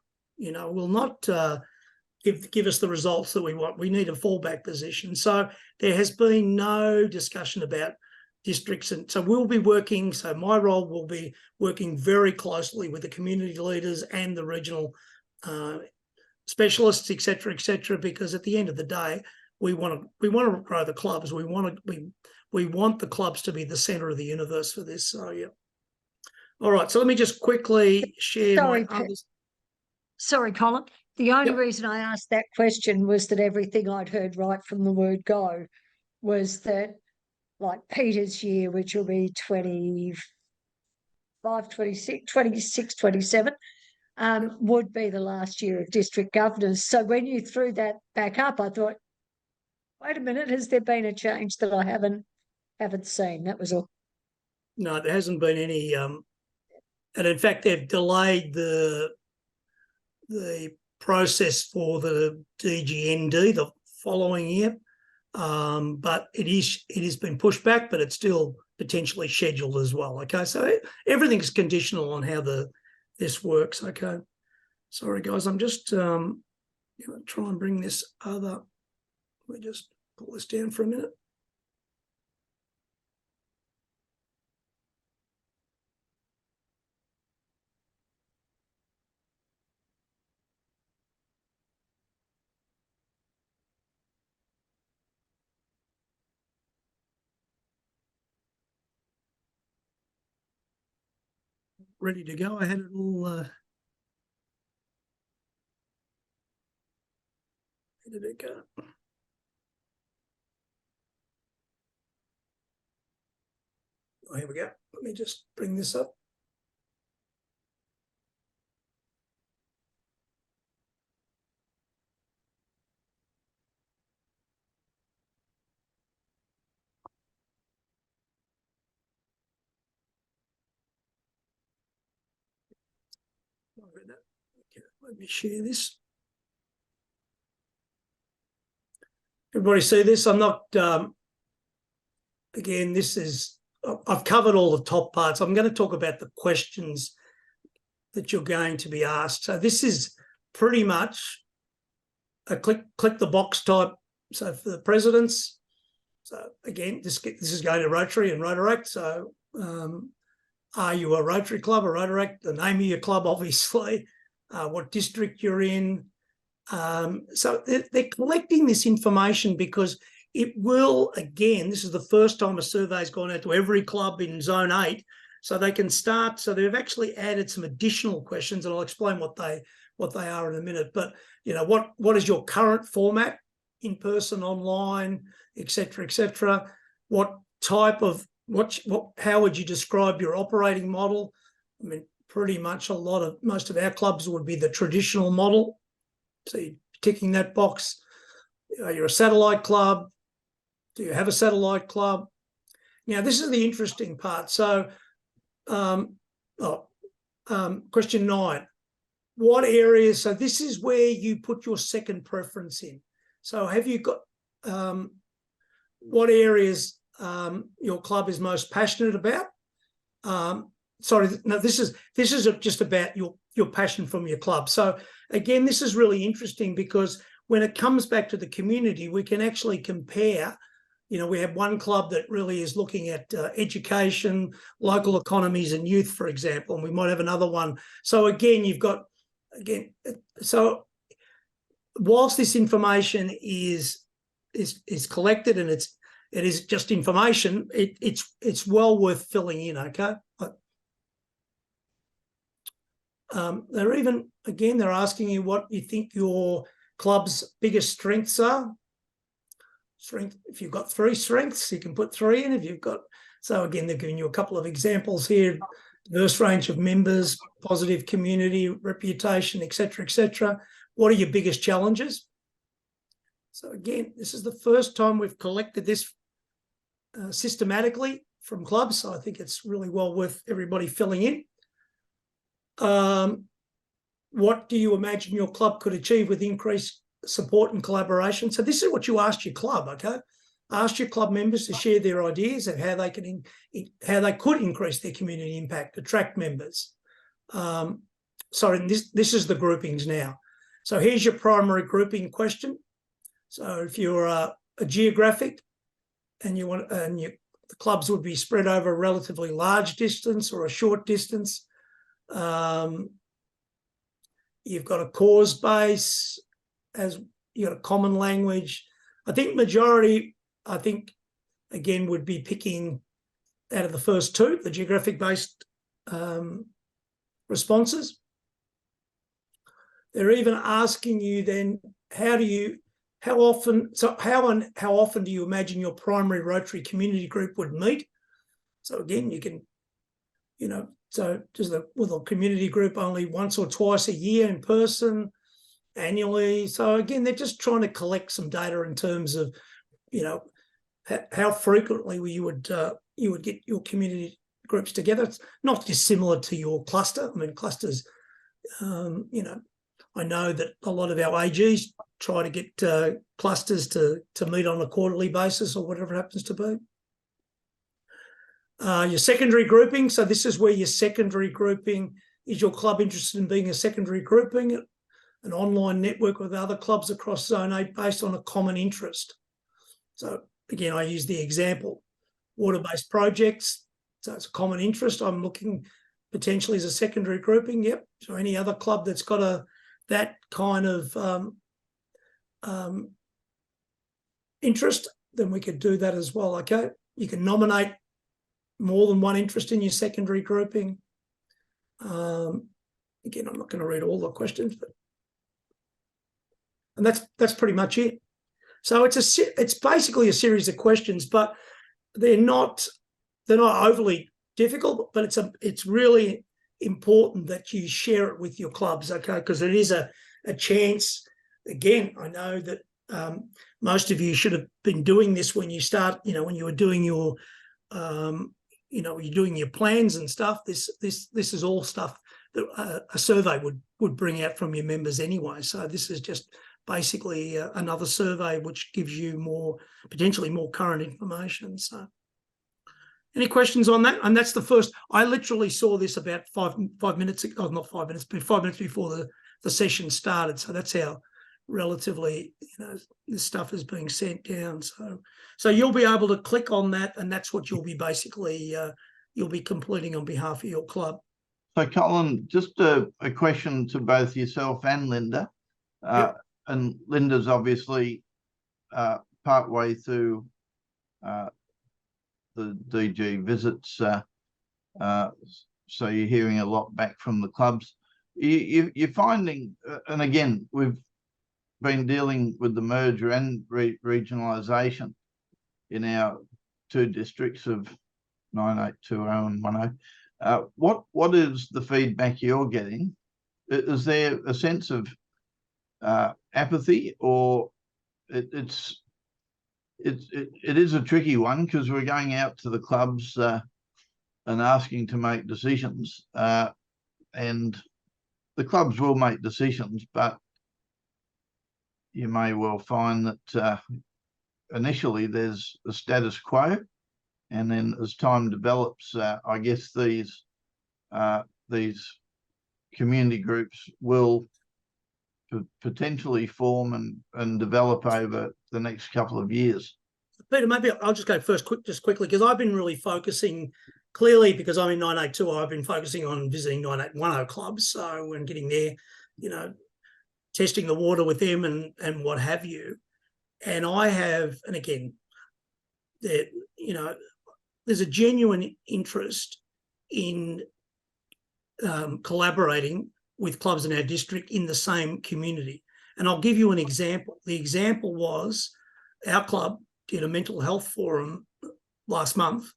give us the results that we want. We need a fallback position. So there has been no discussion about districts, and so we'll be working. So my role will be working very closely with the community leaders and the regional specialists, etc., because at the end of the day, we want to grow the clubs. We want the clubs to be the centre of the universe for this. So yeah. All right. So let me just quickly share my others. Sorry, Colin. The only Yep. reason I asked that question was that everything I'd heard right from the word go was that, like Peter's year, which will be 25, 26, 26, 27, would be the last year of district governors. So when you threw that back up, I thought, wait a minute, has there been a change that I haven't seen? That was all. No, there hasn't been any. And in fact, they've delayed the process for the DGND the following year. But it has been pushed back, but it's still potentially scheduled as well. Okay, so everything's conditional on how this works. Okay, sorry guys, I'm just try and bring this other. Let me just pull this down for a minute. Ready to go. I had it all. Where did it go? Oh, here we go. Let me just bring this up. Okay, let me share this. Everybody see this? I'm not, again, I've covered all the top parts. I'm going to talk about the questions that you're going to be asked. So this is pretty much a click the box type. So for the presidents, so again, this is going to Rotary and Rotaract. So are you a Rotary club or Rotaract? The name of your club, obviously, what district you're in. So they're collecting this information because it will, again, this is the first time a survey has gone out to every club in Zone 8, so they can start. So they've actually added some additional questions, and I'll explain what they are in a minute. But what is your current format, in person, online, etc. What type of how would you describe your operating model? I mean, pretty much most of our clubs would be the traditional model. So you're ticking that box. You're a satellite club. Do you have a satellite club? Now, this is the interesting part. So, question 9. What areas? So this is where you put your second preference in. So have you got what areas your club is most passionate about? Sorry, no, this is just about your passion from your club. So again, this is really interesting because when it comes back to the community, we can actually compare. We have one club that really is looking at education, local economies, and youth, for example, and we might have another one. So again, so whilst this information is collected and it is just information, it's well worth filling in. Okay. They're asking you what you think your club's biggest strengths are. If you've got 3 strengths, you can put 3 in. So again, they're giving you a couple of examples here: diverse range of members, positive community, reputation, etc., etc. What are your biggest challenges? So again, this is the first time we've collected this systematically from clubs, so I think it's really well worth everybody filling in. What do you imagine your club could achieve with increased support and collaboration? So this is what you asked your club, okay? Ask your club members to share their ideas of how they could increase their community impact, attract members. This is the groupings now. So here's your primary grouping question. So if you're a geographic and the clubs would be spread over a relatively large distance or a short distance, you've got a cause base, as you got a common language. I think majority, again, would be picking out of the first 2, the geographic based responses. They're even asking you then, how often do you imagine your primary Rotary community group would meet? So again, you can, so will the community group only once or twice a year in person, annually? So again, they're just trying to collect some data in terms of, how frequently you would get your community groups together. It's not dissimilar to your cluster. I mean, clusters, I know that a lot of our AGs try to get clusters to meet on a quarterly basis or whatever it happens to be. Your secondary grouping. So this is where your secondary grouping is. Your club interested in being a secondary grouping, an online network with other clubs across Zone 8 based on a common interest. So again, I use the example, water-based projects. So it's a common interest. I'm looking potentially as a secondary grouping. Yep. So any other club that's got that kind of interest, then we could do that as well. Okay. You can nominate more than one interest in your secondary grouping. Again, I'm not going to read all the questions, and that's pretty much it. So it's basically a series of questions, but they're not overly difficult. But it's really important that you share it with your clubs, okay? Because it is a chance. Again, I know that most of you should have been doing this when you start. When you were doing your you're doing your plans and stuff. This is all stuff that a survey would bring out from your members anyway. So this is just basically another survey which gives you potentially more current information. So any questions on that? And that's the first. I literally saw this about 5 minutes ago, not 5 minutes, but 5 minutes before the session started. So that's how relatively this stuff is being sent down. So you'll be able to click on that, and that's what you'll be basically you'll be completing on behalf of your club. So Colin, just a question to both yourself and Linda. Yep. And Linda's obviously partway through the DG visits, so you're hearing a lot back from the clubs. You're finding, and again, we've been dealing with the merger and regionalisation in our 2 districts of 9820 and 10. What is the feedback you're getting? Is there a sense of apathy, or it is a tricky one because we're going out to the clubs and asking to make decisions, and the clubs will make decisions, but you may well find that initially there's a status quo, and then as time develops, I guess these community groups will potentially form and develop over the next couple of years. Peter, maybe I'll just go first quickly, because I've been really focusing, clearly because I'm in 982, I've been focusing on visiting 9810 clubs, so and getting there, testing the water with them and what have you. And I have, and again, there's a genuine interest in collaborating with clubs in our district in the same community. And I'll give you an example. The example was our club did a mental health forum last month,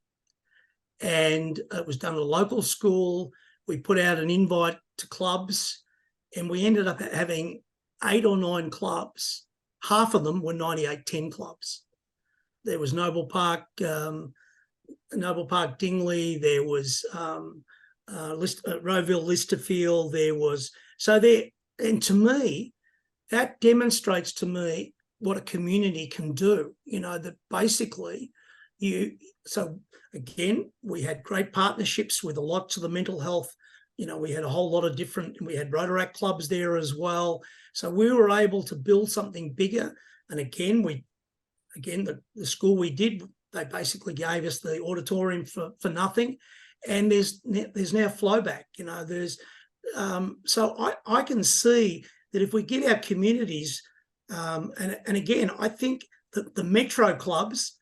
and it was done at a local school. We put out an invite to clubs, and we ended up having 8 or 9 clubs. Half of them were 9810 clubs. There was Noble Park Dingley, there was Rowville Listerfield, there was, so there, and to me, that demonstrates to me what a community can do, you know, that basically so again, we had great partnerships with lots of the mental health, you know, we had a whole lot of different, we had Rotaract clubs there as well. So we were able to build something bigger. And again, the school we did, they basically gave us the auditorium for nothing. And there's now flow back, you know, so I can see that if we get our communities, and again, I think that the metro clubs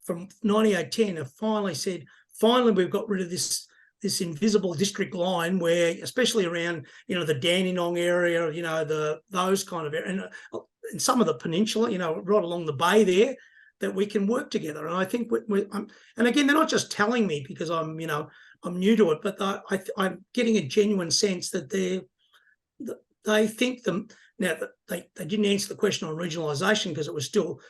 from 9810 have finally said, finally, we've got rid of this invisible district line where, especially around, you know, the Dandenong area, you know, those kind of areas, and some of the peninsula, you know, right along the bay there, that we can work together. And I think and again, they're not just telling me because I'm new to it, but I'm getting a genuine sense that they think them. Now, they didn't answer the question on regionalisation because it was still,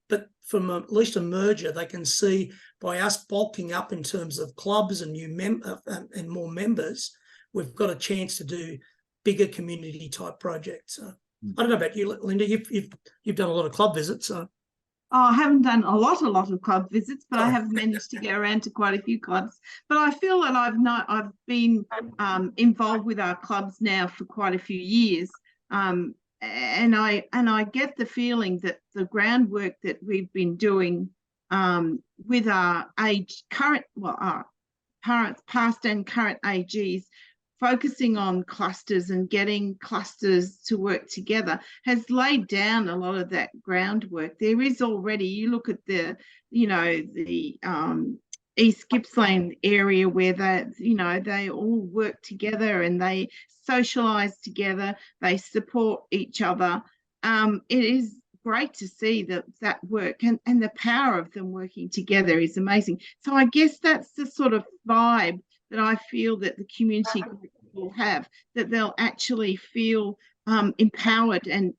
but from at least a merger, they can see by us bulking up in terms of clubs and and more members, we've got a chance to do bigger community type projects. So, I don't know about you, Linda. You've done a lot of club visits. So. Oh, I haven't done a lot of club visits, but I have managed to get around to quite a few clubs. But I feel that I've been involved with our clubs now for quite a few years, and I get the feeling that the groundwork that we've been doing with our past and current AGs, focusing on clusters and getting clusters to work together, has laid down a lot of that groundwork. There is already, you look at the East Gippsland area where they all work together and they socialise together, they support each other. It is great to see that work and the power of them working together is amazing. So I guess that's the sort of vibe that I feel that the community will have, that they'll actually feel empowered and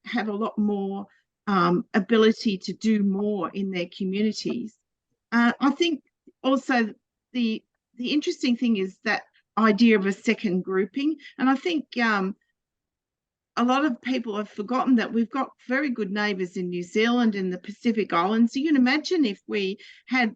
have a lot more ability to do more in their communities. I think also the interesting thing is that idea of a second grouping, and I think a lot of people have forgotten that we've got very good neighbours in New Zealand and the Pacific Islands. So you can imagine if we had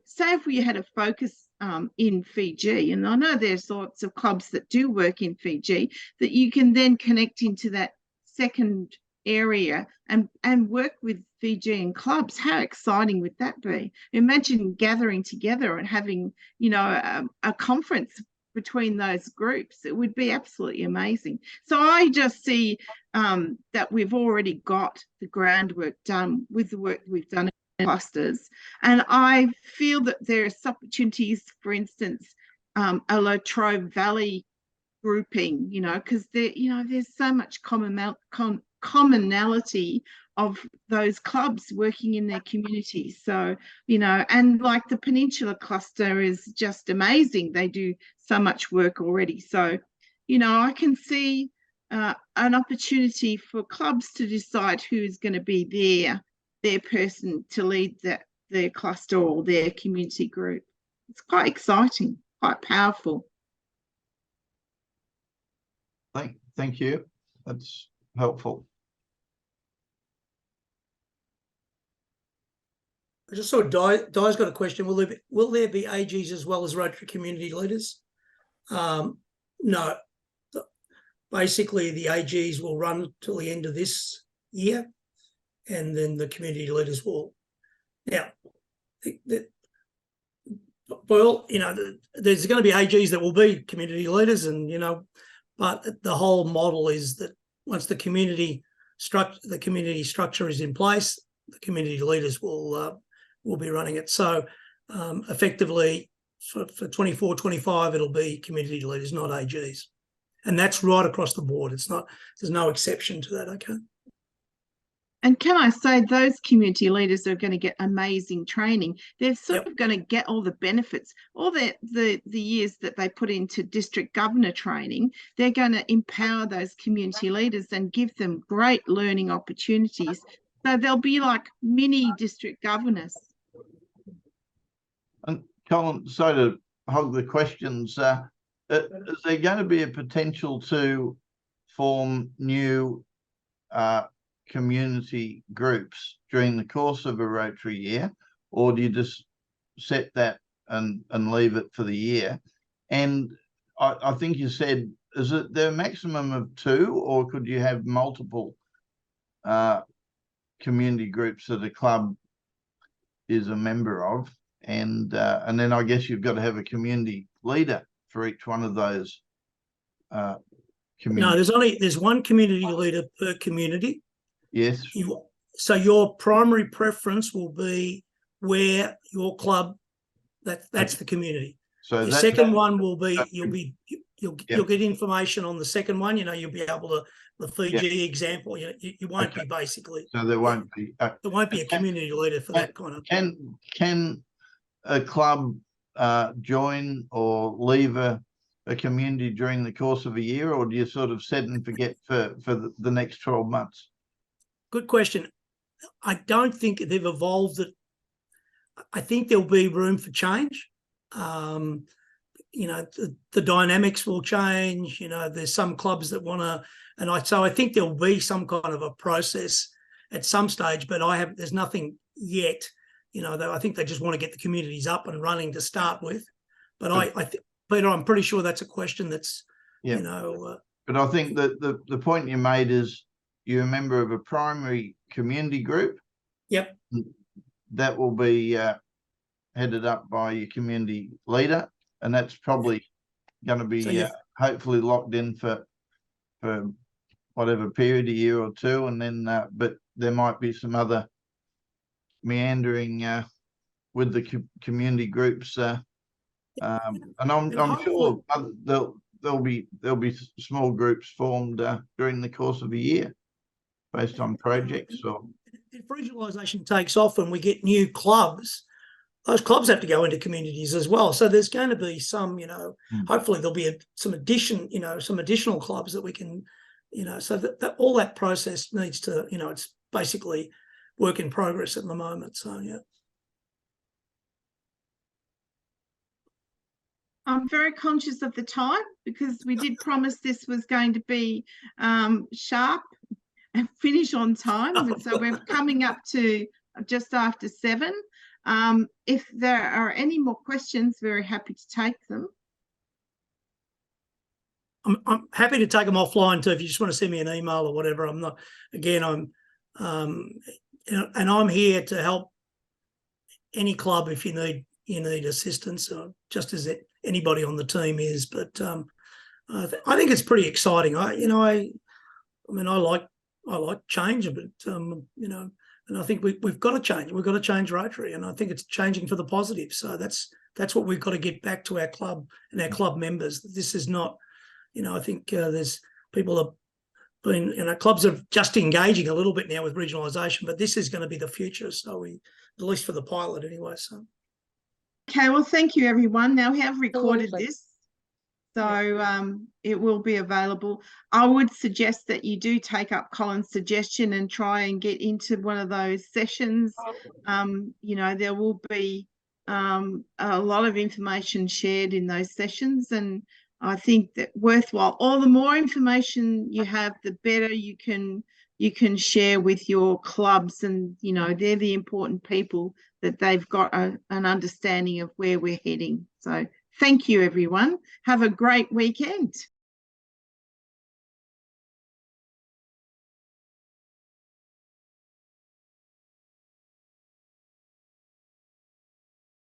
a focus in Fiji, and I know there's lots of clubs that do work in Fiji, that you can then connect into that second area and work with Fijian clubs. How exciting would that be? Imagine gathering together and having, a conference between those groups. It would be absolutely amazing. So I just see that we've already got the groundwork done with the work we've done in clusters. And I feel that there's opportunities, for instance, a Latrobe Valley grouping, because there's so much commonality of those clubs working in their communities. So, and like the Peninsula cluster is just amazing. They do so much work already. So, I can see an opportunity for clubs to decide who's going to be their person to lead their cluster or their community group. It's quite exciting, quite powerful. Thank you. That's helpful. I just saw Di's got a question. Will there be AGs as well as Rotary community leaders? No. Basically, the AGs will run till the end of this year, and then the community leaders will. Now, there's going to be AGs that will be community leaders, and but the whole model is that once the community structure is in place, the community leaders will be running it. So effectively for 24-25, it'll be community leaders, not AGs. And that's right across the board. There's no exception to that. Okay. And can I say those community leaders are going to get amazing training. They're sort of going to get all the benefits, all the years that they put into district governor training. They're going to empower those community leaders and give them great learning opportunities. So they'll be like mini district governors. And Colin, so to hog the questions, is there going to be a potential to form new community groups during the course of a Rotary year, or do you just set that and leave it for the year? And I think you said, is it there a maximum of 2, or could you have multiple community groups that a club is a member of? And then I guess you've got to have a community leader for each one of those communities. No, there's one community leader per community. Yes. So your primary preference will be where your club, that's the community. So the second one will be you'll get information on the second one. You'll be able to, the Fiji example. You won't be basically. So there won't be. There won't be a community leader for that kind of. Can a club join or leave a community during the course of a year, or do you sort of set and forget for the next 12 months? Good question. I don't think they've evolved it. I think there'll be room for change. The dynamics will change. There's some clubs that want to, so I think there'll be some kind of a process at some stage, but there's nothing yet. I think they just want to get the communities up and running to start with. But Peter, I'm pretty sure that's a question that's, But I think that the point you made is you're a member of a primary community group. Yep. That will be headed up by your community leader, and that's probably going to be hopefully locked in for whatever period, a year or 2, and then but there might be some other meandering with the community groups, and I'm sure there'll be small groups formed during the course of a year based on projects. Or if regionalisation takes off and we get new clubs, those clubs have to go into communities as well. So there's going to be some, hopefully there'll be some additional clubs that we can, so that all that process needs to, it's basically work in progress at the moment. So, yeah. I'm very conscious of the time because we did promise this was going to be sharp and finish on time. And so we're coming up to just after 7. If there are any more questions, very happy to take them. I'm happy to take them offline too. If you just want to send me an email or whatever, I'm not, again, and I'm here to help any club if you need assistance, just as anybody on the team is. But I think it's pretty exciting. I like change, but and I think we've got to change. We've got to change Rotary, and I think it's changing for the positive. So that's what we've got to get back to our club and our club members. This is not, I think there's people have been, clubs are just engaging a little bit now with regionalisation, but this is going to be the future. So at least for the pilot anyway. So. Okay, well, thank you, everyone. Now we have recorded this, so it will be available. I would suggest that you do take up Colin's suggestion and try and get into one of those sessions. There will be a lot of information shared in those sessions, and I think that worthwhile. All the more information you have, the better you can share with your clubs, and they're the important people that they've got an understanding of where we're heading. So thank you, everyone. Have a great weekend.